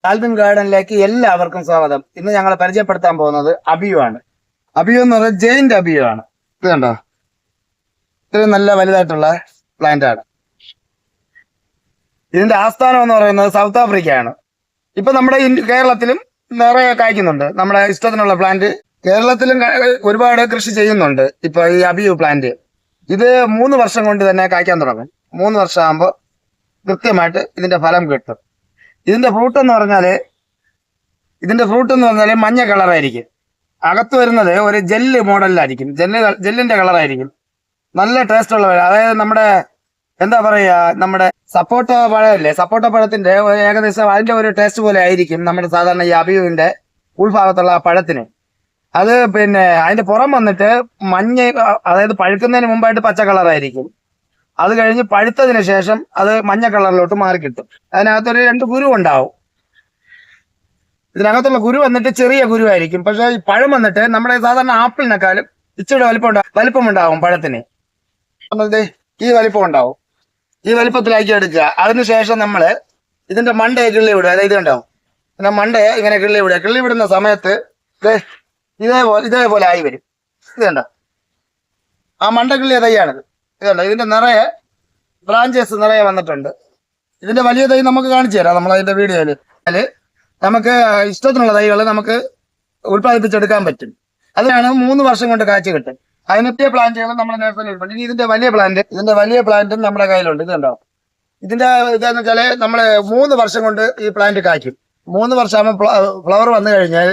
ആൽബിൻ ഗാർഡനിലേക്ക് എല്ലാവർക്കും സ്വാഗതം. ഇന്ന് ഞങ്ങൾ പരിചയപ്പെടുത്താൻ പോകുന്നത് അബിയു ആണ്. അബിയു എന്ന് പറയുന്നത് ജെയിന്റ് അബിയു ആണ്. ഇത് കണ്ടോ, ഇത്രയും നല്ല വലുതായിട്ടുള്ള പ്ലാന്റ് ആണ്. ഇതിന്റെ ആസ്ഥാനം എന്ന് പറയുന്നത് സൗത്ത് ആഫ്രിക്കയാണ്. ഇപ്പൊ നമ്മുടെ കേരളത്തിലും നിറയെ കായ്ക്കുന്നുണ്ട്. നമ്മുടെ ഇഷ്ടത്തിനുള്ള പ്ലാന്റ് കേരളത്തിലും ഒരുപാട് കൃഷി ചെയ്യുന്നുണ്ട്. ഇപ്പൊ ഈ അബിയു പ്ലാന്റ് ഇത് 3 വർഷം കൊണ്ട് തന്നെ കായ്ക്കാൻ തുടങ്ങും. 3 വർഷം ആകുമ്പോൾ കൃത്യമായിട്ട് ഇതിന്റെ ഫലം കിട്ടും. ഇതിന്റെ ഫ്രൂട്ട് എന്ന് പറഞ്ഞാല് മഞ്ഞ കളറായിരിക്കും. അകത്ത് വരുന്നത് ഒരു ജെല്ല് മോഡലിലായിരിക്കും. ജെല്ലിന്റെ കളറായിരിക്കും. നല്ല ടേസ്റ്റ് ഉള്ള, അതായത് നമ്മുടെ എന്താ പറയാ, നമ്മുടെ സപ്പോട്ട പഴമല്ലേ, സപ്പോട്ട പഴത്തിന്റെ ഏകദേശം അതിന്റെ ഒരു ടേസ്റ്റ് പോലെ ആയിരിക്കും നമ്മുടെ സാധാരണ ഈ അബിയുവിന്റെ ഉൾഭാഗത്തുള്ള ആ പഴത്തിന്. അത് പിന്നെ അതിന്റെ പുറം വന്നിട്ട് മഞ്ഞ, അതായത് പഴുക്കുന്നതിന് മുമ്പായിട്ട് പച്ച കളറായിരിക്കും. അത് കഴിഞ്ഞ് പഴുത്തതിന് ശേഷം അത് മഞ്ഞ കളറിലോട്ട് മാറി കിട്ടും. അതിനകത്തൊരു 2 കുരു ഉണ്ടാവും. ഇതിനകത്തുള്ള കുരു വന്നിട്ട് ചെറിയ കുരുവായിരിക്കും. പക്ഷെ ഈ പഴം വന്നിട്ട് നമ്മുടെ സാധാരണ ആപ്പിളിനെക്കാളും ഇച്ചിരി വലിപ്പം ഉണ്ടാവും പഴത്തിന്. ഈ വലിപ്പം ഉണ്ടാവും. ഈ വലിപ്പത്തിലാക്കി എടുക്കുക. അതിനുശേഷം നമ്മള് ഇതിന്റെ മണ്ടയെ കിള്ളി വിടുക. അതായത് ഉണ്ടാവും പിന്നെ മണ്ടയെ ഇങ്ങനെ കിള്ളി വിടുക. കിള്ളി വിടുന്ന സമയത്ത് ഇതേപോലെ ആയി വരും. ഇത് കണ്ടോ, ആ മണ്ട കിള്ളിയ തൈയാണിത്. ഇതുണ്ട്, ഇതിന്റെ നിറയെ ബ്രാഞ്ചസ് നിറയെ വന്നിട്ടുണ്ട്. ഇതിന്റെ വലിയ തൈ നമുക്ക് കാണിച്ചു തരാം നമ്മളതിന്റെ വീഡിയോയില്. അതില് നമുക്ക് ഇഷ്ടത്തിനുള്ള തൈകൾ നമുക്ക് ഉത്പാദിപ്പിച്ചെടുക്കാൻ പറ്റും. അതിനാണ് 3 വർഷം കൊണ്ട് കാഴ്ച കിട്ടും. അതിനൊക്കെ പ്ലാന്റുകൾ നമ്മുടെ നേഴ്സറിയിലുണ്ട്. ഇനി ഇതിന്റെ വലിയ പ്ലാന്റും നമ്മുടെ കയ്യിലുണ്ട്. ഇതുണ്ടോ, ഇതിന്റെ ഇതെന്ന് വെച്ചാല് നമ്മള് 3 വർഷം കൊണ്ട് ഈ പ്ലാന്റ് കായ്ക്കും. 3 വർഷം ആകുമ്പോൾ ഫ്ലവർ വന്നു കഴിഞ്ഞാൽ,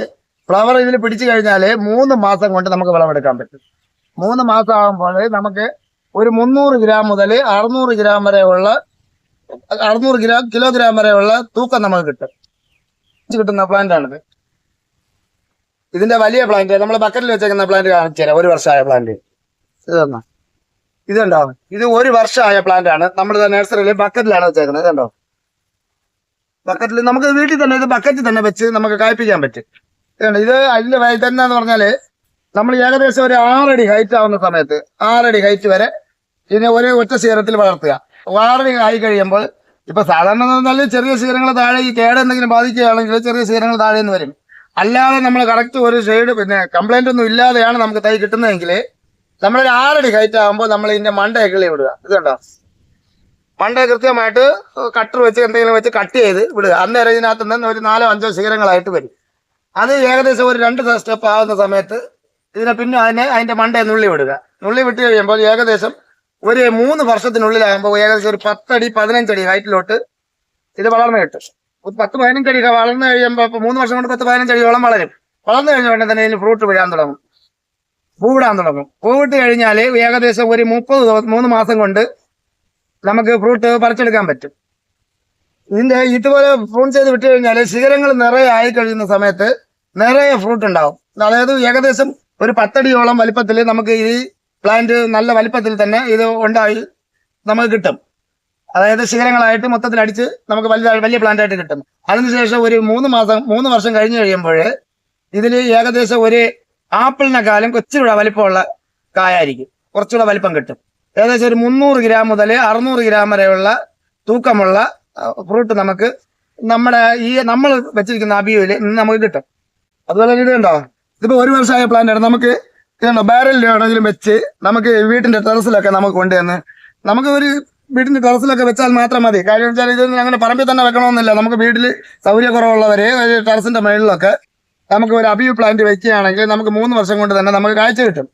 ഫ്ലവർ ഇതിൽ പിടിച്ചു കഴിഞ്ഞാൽ 3 മാസം കൊണ്ട് നമുക്ക് വിളവെടുക്കാൻ പറ്റും. 3 മാസം ആകുമ്പോൾ നമുക്ക് ഒരു 300 ഗ്രാം മുതൽ 600 ഗ്രാം വരെയുള്ള 600 കിലോഗ്രാം വരെയുള്ള തൂക്കം നമുക്ക് കിട്ടുന്ന പ്ലാന്റ് ആണിത്. ഇതിന്റെ വലിയ പ്ലാന്റ് നമ്മൾ ബക്കറ്റിൽ വെച്ചേക്കുന്ന പ്ലാന്റ് കാണിച്ചു തരാം. 1 വർഷമായ പ്ലാന്റ് ഇതുണ്ടോ, ഇത് 1 വർഷമായ പ്ലാന്റ് ആണ്. നമ്മുടെ നഴ്സറിയിൽ ബക്കറ്റിലാണ് വെച്ചേക്കുന്നത്. ഇതുണ്ടോ, ബക്കറ്റിൽ നമുക്ക് വീട്ടിൽ തന്നെ ഇത് ബക്കറ്റിൽ തന്നെ വെച്ച് നമുക്ക് കായ്പിക്കാൻ പറ്റും. ഇതുണ്ട്, ഇത് അതിന്റെ ഇതെന്നാന്ന് പറഞ്ഞാല് നമ്മൾ ഏകദേശം ഒരു 6 അടി ഹൈറ്റ് ആവുന്ന സമയത്ത് 6 അടി ഹൈറ്റ് വരെ ഇതിനെ ഒരു ഒറ്റ ശീലത്തിൽ വളർത്തുക. 6 അടി ആയി കഴിയുമ്പോൾ, ഇപ്പൊ സാധാരണ പറഞ്ഞാൽ ചെറിയ ശീലങ്ങൾ താഴെ ഈ കേട് എന്തെങ്കിലും ബാധിക്കുകയാണെങ്കിൽ ചെറിയ ശീലങ്ങൾ താഴെ നിന്ന് വരും. അല്ലാതെ നമ്മൾ കറക്റ്റ് ഒരു ഷെയ്ഡ് പിന്നെ കംപ്ലൈന്റ് ഒന്നും ഇല്ലാതെയാണ് നമുക്ക് തൈ കിട്ടുന്നതെങ്കിൽ നമ്മളൊരു 6 അടി ഹൈറ്റ് ആകുമ്പോൾ നമ്മൾ ഇതിന്റെ മണ്ടയെ കിളി വിടുക. ഇത് കണ്ടോ, മണ്ടയെ കൃത്യമായിട്ട് കട്ടർ വെച്ച് എന്തെങ്കിലും വെച്ച് കട്ട് ചെയ്ത് വിടുക. അന്നേരം ഇതിനകത്ത് നിന്ന് ഒരു 4-5 ശീലങ്ങളായിട്ട് വരും. അത് ഏകദേശം ഒരു 2 സ്റ്റെപ്പ് ആവുന്ന സമയത്ത് ഇതിനെ പിന്നെ അതിന്റെ മണ്ടയെ നുള്ളി വിടുക. നുള്ളി വിട്ട് കഴിയുമ്പോൾ ഏകദേശം ഒരു 3 വർഷത്തിനുള്ളിലാകുമ്പോൾ ഏകദേശം ഒരു 10 അടി 15 അടി ഹൈറ്റിലോട്ട് ഇത് വളർന്നു കിട്ടും. 10-15 അടി വളർന്നു കഴിയുമ്പോൾ 3 വർഷം കൊണ്ട് 10-15 അടിയോളം വളരും. വളർന്നു കഴിഞ്ഞ ഉടനെ തന്നെ ഇതിന് ഫ്രൂട്ട് വിടാൻ തുടങ്ങും, പൂവിടാൻ തുടങ്ങും. പൂവിട്ട് കഴിഞ്ഞാൽ ഏകദേശം ഒരു 3 മാസം കൊണ്ട് നമുക്ക് ഫ്രൂട്ട് പറിച്ചെടുക്കാൻ പറ്റും. ഇതിന്റെ ഇതുപോലെ പ്രൂൺ ചെയ്ത് വിട്ട് കഴിഞ്ഞാൽ ശിഖരങ്ങൾ നിറയെ ആയി കഴിയുന്ന സമയത്ത് നിറയെ ഫ്രൂട്ട് ഉണ്ടാവും. അതായത് ഏകദേശം ഒരു 10 അടിയോളം വലിപ്പത്തിൽ നമുക്ക് ഈ പ്ലാന്റ് നല്ല വലിപ്പത്തിൽ തന്നെ ഇത് ഉണ്ടായി നമുക്ക് കിട്ടും. അതായത് ശിഖരങ്ങളായിട്ട് മൊത്തത്തിൽ അടിച്ച് നമുക്ക് വലിയ പ്ലാന്റ് ആയിട്ട് കിട്ടും. അതിനുശേഷം ഒരു 3 വർഷം കഴിഞ്ഞ് കഴിയുമ്പോൾ ഇതിൽ ഏകദേശം ഒരു ആപ്പിളിനെക്കാളും കുറച്ചുകൂടെ വലിപ്പമുള്ള കായായിരിക്കും. കുറച്ചുകൂടെ വലിപ്പം കിട്ടും. ഏകദേശം ഒരു 300 ഗ്രാം മുതൽ 600 ഗ്രാം വരെയുള്ള തൂക്കമുള്ള ഫ്രൂട്ട് നമുക്ക് നമ്മൾ വെച്ചിരിക്കുന്ന അബിയുവിൽ നമുക്ക് കിട്ടും. അതുപോലെ ഇത് കണ്ടോ, ഇതിപ്പോ 1 വർഷമായ പ്ലാന്റ് ആണ്. നമുക്ക് ഇതുണ്ടോ, ബാരലിലാണെങ്കിലും വെച്ച് നമുക്ക് വീട്ടിന്റെ ടെറസിലൊക്കെ നമുക്ക് കൊണ്ടുവന്ന് നമുക്ക് ഒരു വീടിന്റെ ടെറസിലൊക്കെ വെച്ചാൽ മാത്രം മതി. കാര്യം വെച്ചാൽ ഇതൊന്നും അങ്ങനെ പറമ്പിൽ തന്നെ വെക്കണമെന്നില്ല. നമുക്ക് വീട്ടിൽ സൗകര്യക്കുറവുള്ളവരെ ഒരു ടെറസിന്റെ മുകളിലൊക്കെ നമുക്ക് ഒരു അബിയു പ്ലാന്റ് വെക്കുകയാണെങ്കിൽ നമുക്ക് 3 വർഷം കൊണ്ട് തന്നെ നമുക്ക് കാഴ്ച കിട്ടും.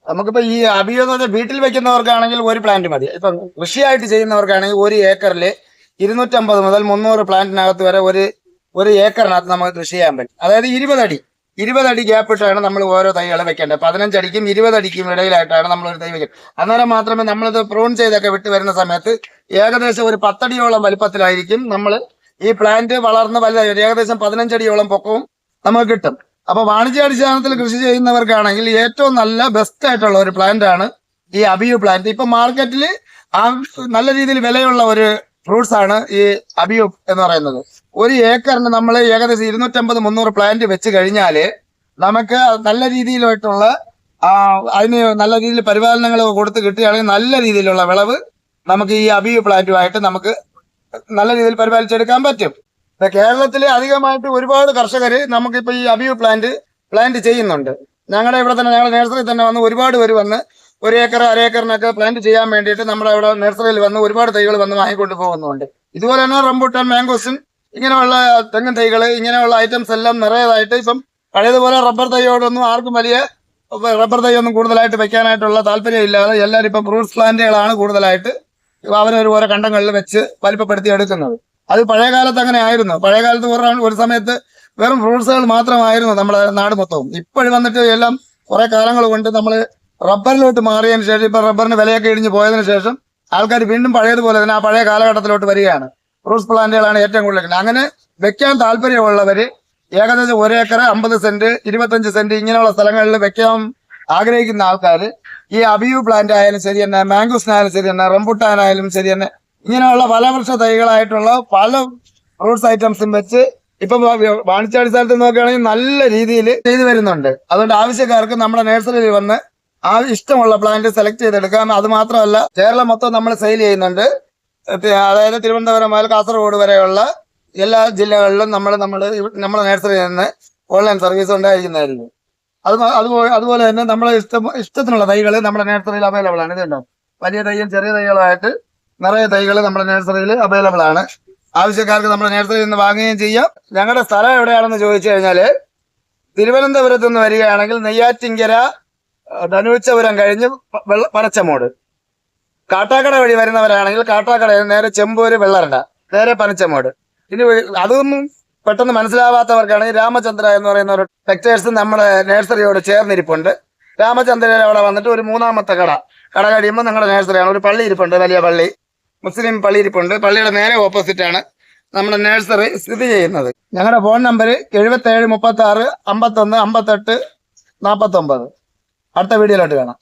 നമുക്കിപ്പോ ഈ അബിയു എന്ന് പറഞ്ഞാൽ വീട്ടിൽ വെക്കുന്നവർക്കാണെങ്കിൽ 1 പ്ലാന്റ് മതി. ഇപ്പൊ കൃഷിയായിട്ട് ചെയ്യുന്നവർക്കാണെങ്കിൽ 1 ഏക്കറിൽ 250 മുതൽ 300 പ്ലാന്റിനകത്ത് വരെ ഒരു ഏക്കറിനകത്ത് നമുക്ക് കൃഷി ചെയ്യാൻ പറ്റും. അതായത് 20 അടി ഗ്യാപ്പ് ഇട്ടാണ് നമ്മൾ ഓരോ തൈകളെ വെക്കേണ്ടത്. 15 അടിക്കും 20 അടിക്കും ഇടയിലായിട്ടാണ് നമ്മൾ ഒരു തൈ വെക്കുന്നത്. അന്നേരം മാത്രമേ നമ്മളിത് പ്രൂൺ ചെയ്തൊക്കെ വിട്ട് വരുന്ന സമയത്ത് ഏകദേശം ഒരു 10 അടിയോളം വലിപ്പത്തിലായിരിക്കും നമ്മൾ ഈ പ്ലാന്റ് വളർന്ന് വലുതായി. ഏകദേശം 15 അടിയോളം പൊക്കവും നമുക്ക് കിട്ടും. അപ്പൊ വാണിജ്യാടിസ്ഥാനത്തിൽ കൃഷി ചെയ്യുന്നവർക്കാണെങ്കിൽ ഏറ്റവും നല്ല ബെസ്റ്റ് ആയിട്ടുള്ള ഒരു പ്ലാന്റ് ആണ് ഈ അബിയു പ്ലാന്റ്. ഇപ്പൊ മാർക്കറ്റിൽ നല്ല രീതിയിൽ വിലയുള്ള ഒരു ഫ്രൂട്ട്സ് ആണ് ഈ അബിയു എന്ന് പറയുന്നത്. 1 ഏക്കറിന് നമ്മൾ ഏകദേശം 250-300 പ്ലാന്റ് വെച്ച് കഴിഞ്ഞാല് നമുക്ക് നല്ല രീതിയിലായിട്ടുള്ള അതിന് നല്ല രീതിയിൽ പരിപാലനങ്ങൾ കൊടുത്ത് കിട്ടുകയാണെങ്കിൽ നല്ല രീതിയിലുള്ള വിളവ് നമുക്ക് ഈ അബിയു പ്ലാന്റുമായിട്ട് നമുക്ക് നല്ല രീതിയിൽ പരിപാലിച്ചെടുക്കാൻ പറ്റും. ഇപ്പൊ കേരളത്തിലെ അധികമായിട്ട് ഒരുപാട് കർഷകർ നമുക്കിപ്പോൾ ഈ അബിയു പ്ലാന്റ് ചെയ്യുന്നുണ്ട്. ഞങ്ങളുടെ ഇവിടെ തന്നെ ഞങ്ങളുടെ നഴ്സറിയിൽ തന്നെ വന്ന് ഒരുപാട് പേര് വന്ന് 1 ഏക്കർ 1/2 ഏക്കറിനൊക്കെ പ്ലാന്റ് ചെയ്യാൻ വേണ്ടിയിട്ട് നമ്മുടെ ഇവിടെ നഴ്സറിയിൽ വന്ന് ഒരുപാട് തൈകൾ വന്ന് വാങ്ങിക്കൊണ്ട് പോകുന്നുണ്ട്. ഇതുപോലെ തന്നെ റംബൂട്ടാൻ, മാംഗോസും ഇങ്ങനെയുള്ള തെങ്ങിൻ തൈകൾ, ഇങ്ങനെയുള്ള ഐറ്റംസ് എല്ലാം നിറയതായിട്ട് ഇപ്പം പഴയതുപോലെ റബ്ബർ തൈയോടൊന്നും ആർക്കും വലിയ റബ്ബർ തൈ ഒന്നും കൂടുതലായിട്ട് വെക്കാനായിട്ടുള്ള താല്പര്യം ഇല്ലാതെ എല്ലാവരും ഇപ്പം ഫ്രൂട്ട്സ് പ്ലാന്റുകളാണ് കൂടുതലായിട്ട് അവരൊരു ഓരോ കണ്ടങ്ങളിൽ വെച്ച് വലിപ്പപ്പെടുത്തി എടുക്കുന്നത്. അത് പഴയ കാലത്ത് അങ്ങനെ ആയിരുന്നു. പഴയ കാലത്ത് ഒരു സമയത്ത് വെറും ഫ്രൂട്ട്സുകൾ മാത്രമായിരുന്നു നമ്മുടെ നാട് മൊത്തവും. ഇപ്പോഴും വന്നിട്ട് എല്ലാം കുറെ കാലങ്ങൾ കൊണ്ട് നമ്മൾ റബ്ബറിലോട്ട് മാറിയതിന് ശേഷം ഇപ്പൊ റബ്ബറിന് വിലയൊക്കെ ഇടിഞ്ഞ് പോയതിനു ശേഷം ആൾക്കാർ വീണ്ടും പഴയതുപോലെ തന്നെ ആ പഴയ കാലഘട്ടത്തിലോട്ട് വരികയാണ്. ഫ്രൂട്ട്സ് പ്ലാന്റുകളാണ് ഏറ്റവും കൂടുതൽ. അങ്ങനെ വെക്കാൻ താല്പര്യമുള്ളവര് ഏകദേശം 1 ഏക്കർ 50 സെന്റ് 25 സെന്റ് ഇങ്ങനെയുള്ള സ്ഥലങ്ങളിൽ വെക്കാൻ ആഗ്രഹിക്കുന്ന ആൾക്കാർ ഈ അബിയു പ്ലാന്റ് ആയാലും ശരി തന്നെ, മാംഗോസിനായാലും ശരി തന്നെ, റംബുട്ടാനായാലും ശരി തന്നെ, ഇങ്ങനെയുള്ള പല വർഷ തൈകളായിട്ടുള്ള പല ഫ്രൂട്ട്സ് ഐറ്റംസും വെച്ച് ഇപ്പൊ വാണിജ്യാടിസ്ഥാനത്തിൽ നോക്കുകയാണെങ്കിൽ നല്ല രീതിയിൽ ചെയ്തു വരുന്നുണ്ട്. അതുകൊണ്ട് ആവശ്യക്കാർക്ക് നമ്മുടെ നഴ്സറിയിൽ വന്ന് ഇഷ്ടമുള്ള പ്ലാന്റ് സെലക്ട് ചെയ്തെടുക്കാം. അത് മാത്രമല്ല, കേരളം മൊത്തം നമ്മൾ സെയിൽ ചെയ്യുന്നുണ്ട്. അതായത് തിരുവനന്തപുരം മുതൽ കാസർഗോഡ് വരെയുള്ള എല്ലാ ജില്ലകളിലും നമ്മുടെ നഴ്സറിയിൽ നിന്ന് ഓൺലൈൻ സർവീസ് ഉണ്ടായിരിക്കുന്നതായിരിക്കും. അതുപോലെ തന്നെ നമ്മളെ ഇഷ്ടത്തിനുള്ള തൈകൾ നമ്മുടെ നഴ്സറിയിൽ അവൈലബിൾ ആണ്. ഇതുണ്ടോ, വലിയ തൈയും ചെറിയ തൈകളുമായിട്ട് നിറയെ തൈകൾ നമ്മുടെ നഴ്സറിയിൽ അവൈലബിൾ ആണ്. ആവശ്യക്കാർക്ക് നമ്മുടെ നഴ്സറിയിൽ നിന്ന് വാങ്ങുകയും ചെയ്യാം. ഞങ്ങളുടെ സ്ഥലം എവിടെയാണെന്ന് ചോദിച്ചു കഴിഞ്ഞാൽ തിരുവനന്തപുരത്ത് നിന്ന് വരികയാണെങ്കിൽ നെയ്യാറ്റിങ്കര ധനുച്ചപുരം കഴിഞ്ഞ് പനച്ചമൂട്, കാട്ടാക്കട വഴി വരുന്നവരാണെങ്കിൽ കാട്ടാക്കടയിൽ നേരെ ചെമ്പൂര് വെള്ളറട, നേരെ പനച്ചമൂട്. ഇനി അതൊന്നും പെട്ടെന്ന് മനസ്സിലാവാത്തവർക്കാണെങ്കിൽ രാമചന്ദ്ര എന്ന് പറയുന്ന ഒരു ടെക്സ്റ്റൈൽസ് നമ്മുടെ നഴ്സറിയോട് ചേർന്നിരിപ്പുണ്ട്. രാമചന്ദ്രയുടെ അവിടെ വന്നിട്ട് ഒരു 3ാമത്തെ കട കഴിയുമ്പോൾ നിങ്ങളുടെ നഴ്സറിയാണ്. ഒരു പള്ളി ഇരിപ്പുണ്ട്, വലിയ പള്ളി, മുസ്ലിം പള്ളി ഇരിപ്പുണ്ട്. പള്ളിയുടെ നേരെ ഓപ്പോസിറ്റാണ് നമ്മുടെ നഴ്സറി സ്ഥിതി ചെയ്യുന്നത്. ഞങ്ങളുടെ ഫോൺ നമ്പർ 77 36 51 58 49. അടുത്ത വീഡിയോയിലോട്ട് കാണാം.